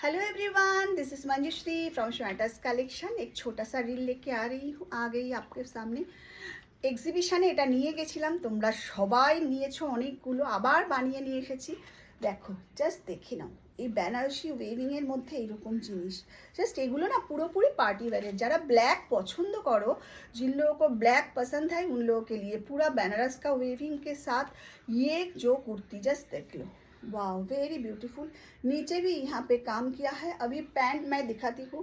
Hello everyone, this is Manjushree from Shonata's collection. एक छोटा सा रील लेके आ गई आपके सामने। এক্সিবিশানে এটা নিয়ে গেছিলাম, তোমরা সবাই নিয়েছো অনেকগুলো, আবার বানিয়ে নিয়ে এসেছি। দেখো, জাস্ট দেখে নাও এই বেনারসি ওয়েভিংয়ের মধ্যে এইরকম জিনিস। জাস্ট এগুলো না পুরোপুরি পার্টি ওয়্যারের। যারা ব্ল্যাক পছন্দ করো, जिन लोगों को ब्लैक पसंद है उन लोगों के लिए पूरा बनारस का वेविंग के साथ ये जो कुर्ती जस्ट देख लो। वाह, वेरी ब्यूटीफुल। नीचे भी यहाँ पे काम किया है। अभी पैंट मैं दिखाती हूँ।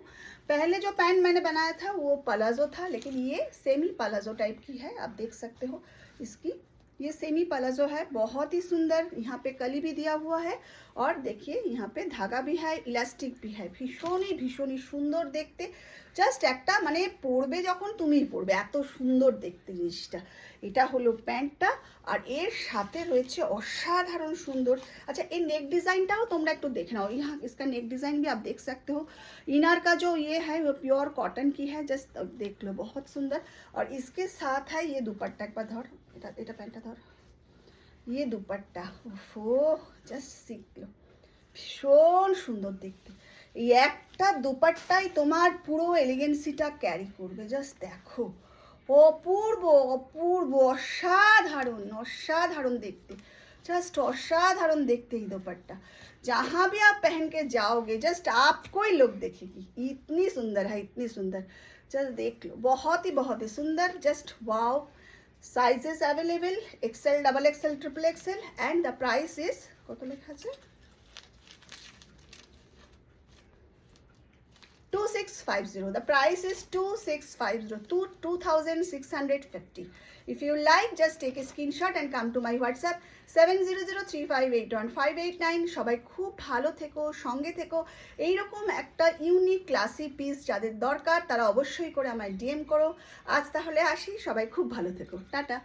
पहले जो पैंट मैंने बनाया था वो पलाजो था, लेकिन ये सेमी पलाजो टाइप की है। आप देख सकते हो इसकी, ये सेमी पलाजो है, बहुत ही सुंदर। यहाँ पे कली भी दिया हुआ है और देखिए यहाँ पे धागा भी है, इलास्टिक भी है। भीषण ही सुंदर देखते। জাস্ট একটা মানে পরবে যখন তুমিই পরবে, এত সুন্দর দেখতে জিনিসটা। এটা হলো প্যান্টটা আর এর সাথে রয়েছে অসাধারণ সুন্দর। अच्छा, ये नेक डिज़ाइनটাও তোমরা একটু দেখে নাও। यहाँ इसका नेक डिज़ाइन भी आप देख सकते हो। इनर का जो ये है वो प्योर कॉटन की है, जस्ट देख लो, बहुत सुंदर। और इसके साथ है ये दुपट्टा। एक बार धर, এটা প্যান্টটা ধর, ये दुपट्टा, ओफो, জাস্ট सीख लो, ভীষণ সুন্দর দেখতে। এই একটা দুপাট্টাই তোমার পুরো এলিগেন্সিটা ক্যারি করবে। জাস্ট দেখো, অপূর্ব অপূর্ব, অসাধারণ অসাধারণ দেখতে, जस्ट असाधारण देखते ही दुपट्टा। जहाँ भी आप पहन के जाओगे जस्ट आपको ही लोग देखेगी, इतनी सुंदर है, इतनी सुंदर। जस्ट देख लो, बहुत ही सुंदर। Just wow. Sizes available XL, double XL, triple XL and the price is কত লেখা আছে 2650. The price is 2650, 2650. If you like, just take a screenshot and come to my WhatsApp 7003581589. সবাই খুব ভালো থেকো, সঙ্গে থেকো। এইরকম একটা ইউনিক ক্লাসি পিস যাদের দরকার তারা অবশ্যই করে আমায় ডিএম করো। আজ তাহলে আসি, সবাই খুব ভালো থেকো, টাটা।